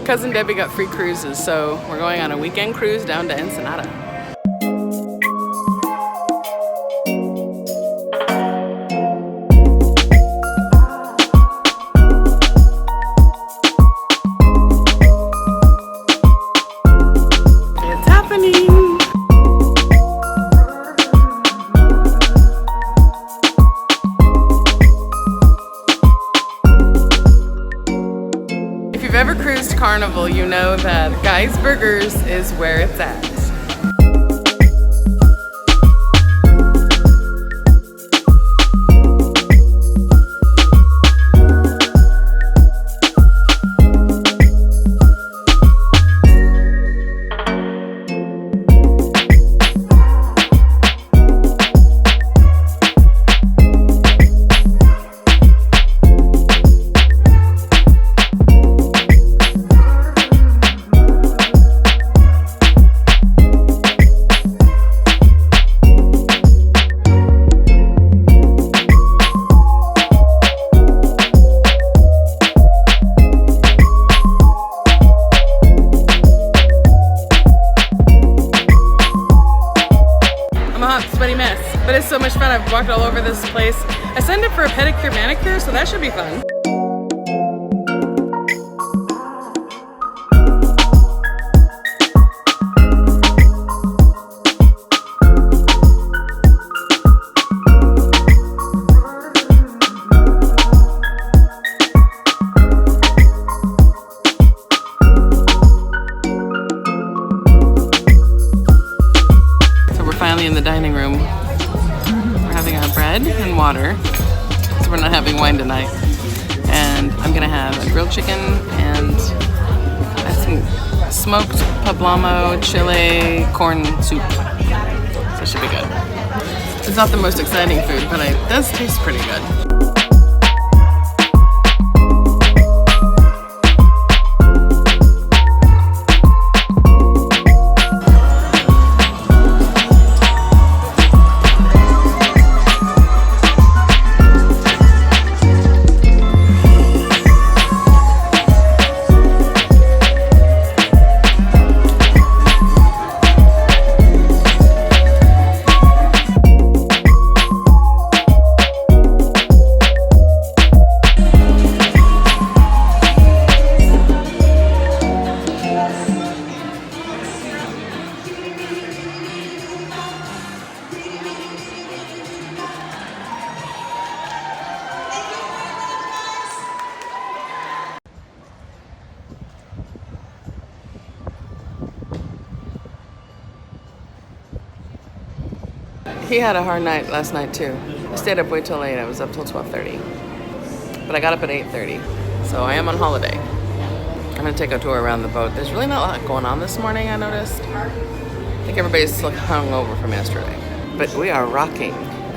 Cousin Debbie got free cruises, so we're going on a weekend cruise down to Ensenada. It's happening! If you've ever cruised Carnival, you know that Guy's Burgers is where it's at. Sweaty mess, but it's so much fun. I've walked all over this place. I signed up for a pedicure manicure, so that should be fun. In the dining room, we're having our bread and water, so we're not having wine tonight. And I'm gonna have a grilled chicken and some smoked poblano chile corn soup. So it should be good. It's not the most exciting food, but it does taste pretty good. He had a hard night last night too. I stayed up way till late. I was up till 12:30. But I got up at 8:30. So I am on holiday. I'm gonna take a tour around the boat. There's really not a lot going on this morning, I noticed. I think everybody's still hungover from yesterday. But we are rocking.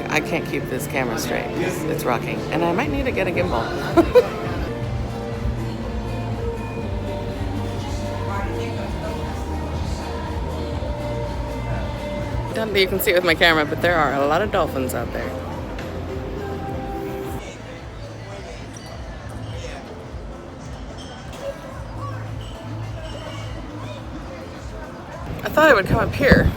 I can't keep this camera straight. It's rocking. And I might need to get a gimbal. I don't think you can see it with my camera, but there are a lot of dolphins out there. I thought I would come up here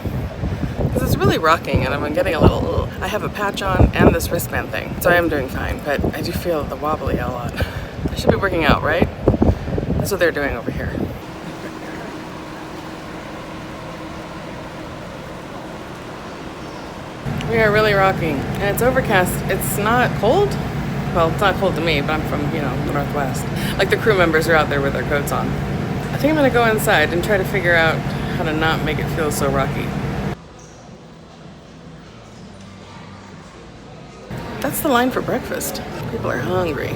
because it's really rocking and I'm getting a little, I have a patch on and this wristband thing, so I am doing fine, but I do feel the wobbly a lot. I should be working out, right? That's what they're doing over here. We are really rocking, and it's overcast. It's not cold. Well, it's not cold to me, but I'm from, the Northwest. Like the crew members are out there with their coats on. I think I'm gonna go inside and try to figure out how to not make it feel so rocky. That's the line for breakfast. People are hungry.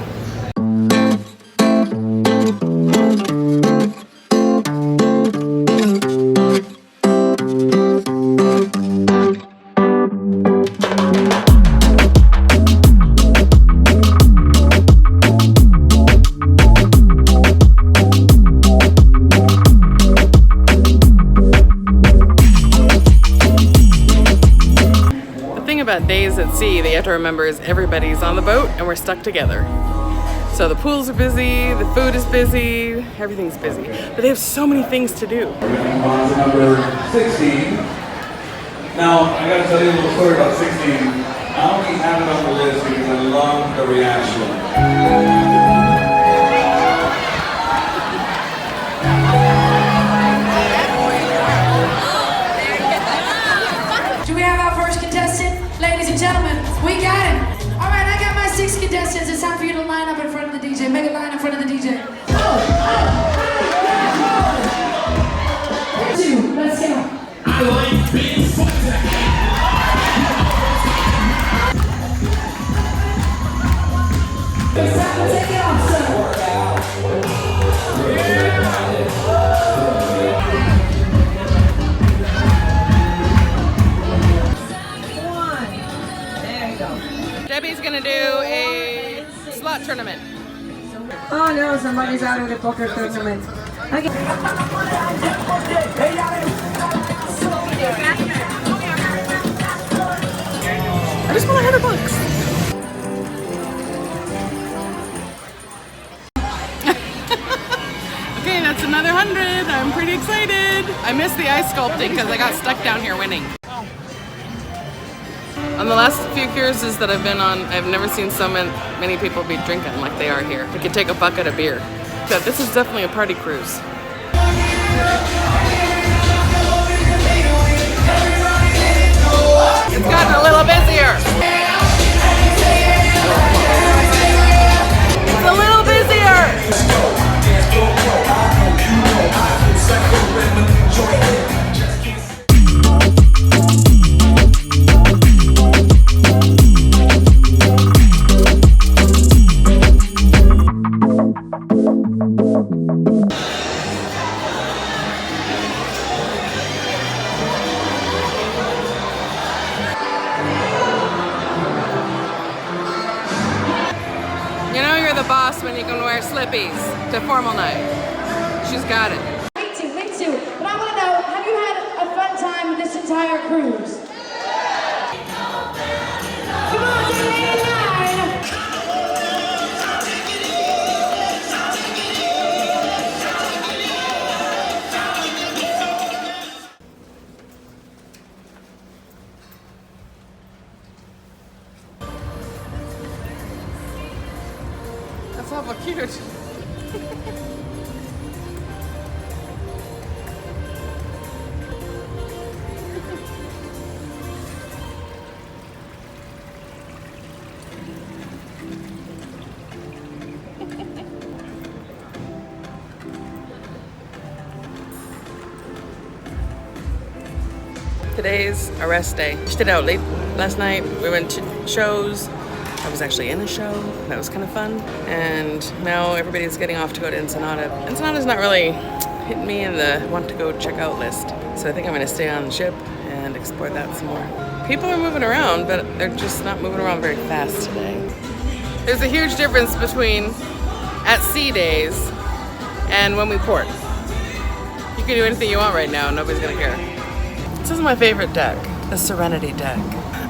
about days at sea that you have to remember is everybody's on the boat and we're stuck together. So the pools are busy, the food is busy, everything's busy. But they have so many things to do. We're moving on to number 16. Now, I gotta tell you a little story about 16. I only have it on the list because I love the reaction. Do we have our first contestant? Ladies and gentlemen, we got him. All right, I got my 6 contestants. It's time for you to line up in front of the DJ. Make a line in front of the DJ. Two, let's go. I like being it's time to take it off, sir. Debbie's gonna do a slot tournament. Oh no, somebody's out of the poker tournament. Okay. I just want $100. Okay, that's another 100. I'm pretty excited. I missed the ice sculpting because I got stuck down here winning. On the last few cruises that I've been on, I've never seen so many people be drinking like they are here. You could take a bucket of beer. So this is definitely a party cruise. It's gotten a little busier. It's a little busier. You know you're the boss when you can wear slippies to formal night. She's got it. Me too. But I want to know, have you had a fun time this entire cruise? Come on, Debi and I. That's awful cute. Today's a rest day. We stayed out late last night. We went to shows. I was actually in a show. That was kind of fun. And now everybody's getting off to go to Ensenada. Ensenada's not really hitting me in the want to go check out list. So I think I'm gonna stay on the ship and explore that some more. People are moving around, but they're just not moving around very fast today. There's a huge difference between at sea days and when we port. You can do anything you want right now, nobody's gonna care. This is my favorite deck, the Serenity deck.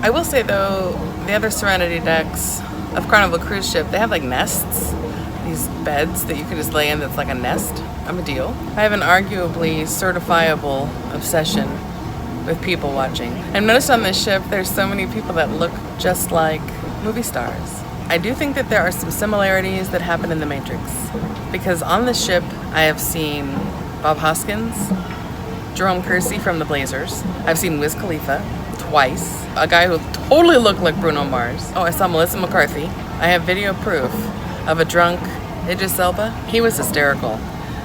I will say though, the other Serenity decks of Carnival cruise ship, they have like nests, these beds that you can just lay in that's like a nest. I'm a deal. I have an arguably certifiable obsession with people watching. I've noticed on this ship, there's so many people that look just like movie stars. I do think that there are some similarities that happen in The Matrix. Because on this ship, I have seen Bob Hoskins, Jerome Kersey from The Blazers. I've seen Wiz Khalifa twice. A guy who totally looked like Bruno Mars. Oh, I saw Melissa McCarthy. I have video proof of a drunk Idris Elba. He was hysterical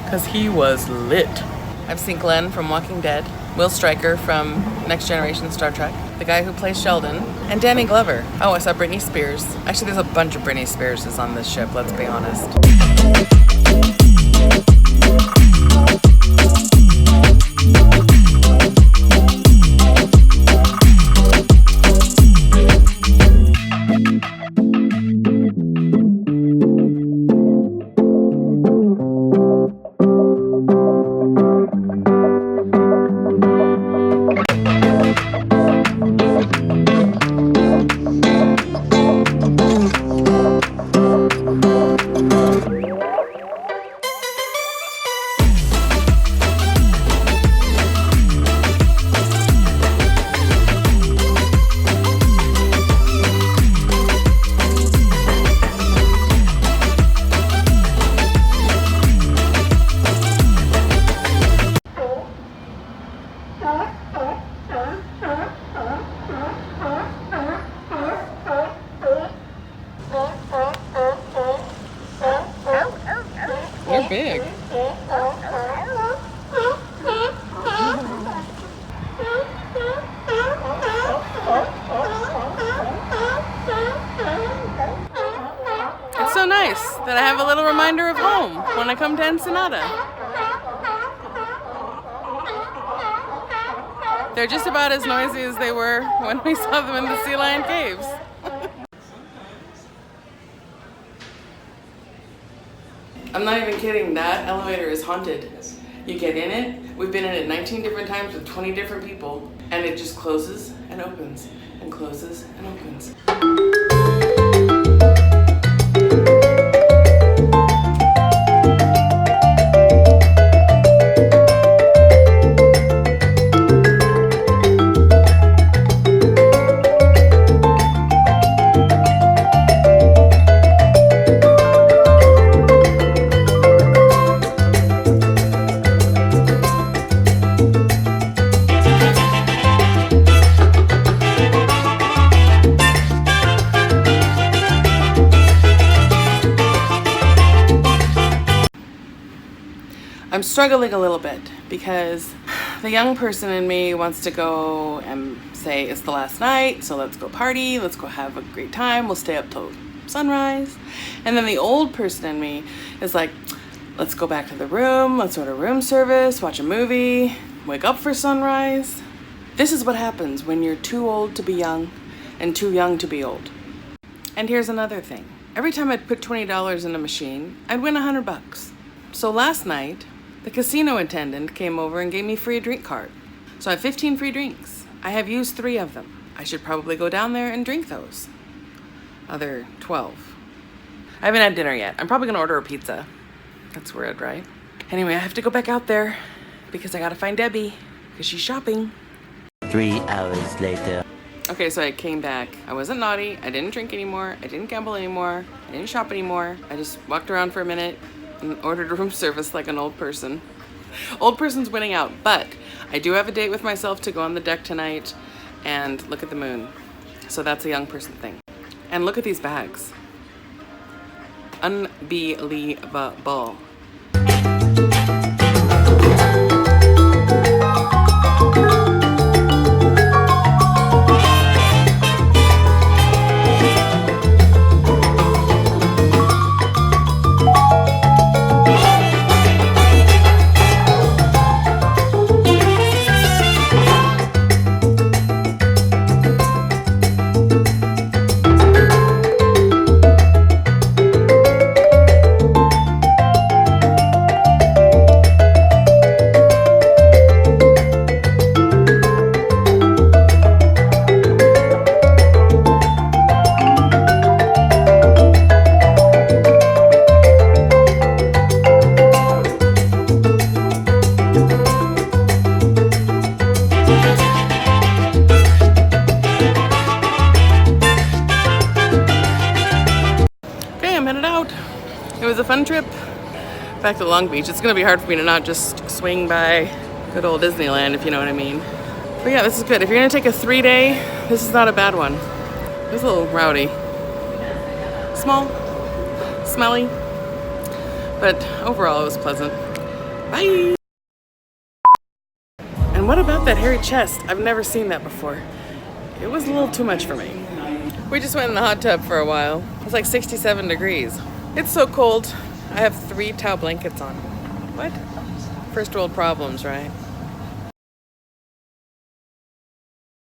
because he was lit. I've seen Glenn from Walking Dead, Will Stryker from Next Generation Star Trek, the guy who plays Sheldon, and Danny Glover. Oh, I saw Britney Spears. Actually, there's a bunch of Britney Spearses on this ship, let's be honest. that I have a little reminder of home when I come to Ensenada. They're just about as noisy as they were when we saw them in the sea lion caves. I'm not even kidding, that elevator is haunted. You get in it, we've been in it 19 different times with 20 different people, and it just closes and opens, and closes and opens. I'm struggling a little bit because the young person in me wants to go and say it's the last night, so let's go party, let's go have a great time, we'll stay up till sunrise. And then the old person in me is like, let's go back to the room, let's order room service, watch a movie, wake up for sunrise. This is what happens when you're too old to be young and too young to be old. And here's another thing. Every time I'd put $20 in a machine, I'd win $100. So last night, the casino attendant came over and gave me a free drink card. So I have 15 free drinks. I have used 3 of them. I should probably go down there and drink those. Other 12. I haven't had dinner yet. I'm probably gonna order a pizza. That's weird, right? Anyway, I have to go back out there because I gotta find Debbie because she's shopping. 3 hours later. Okay, so I came back. I wasn't naughty. I didn't drink anymore. I didn't gamble anymore. I didn't shop anymore. I just walked around for a minute and ordered room service like an old person. Old person's winning out, but I do have a date with myself to go on the deck tonight and look at the moon. So that's a young person thing. And look at these bags. Unbelievable. It was a fun trip back to Long Beach. It's gonna be hard for me to not just swing by good old Disneyland, if you know what I mean. But yeah, this is good. If you're gonna take a 3-day, this is not a bad one. It was a little rowdy. Small, smelly, but overall it was pleasant. Bye! And what about that hairy chest? I've never seen that before. It was a little too much for me. We just went in the hot tub for a while. It's like 67 degrees. It's so cold. I have 3 towel blankets on. What? First world problems, right?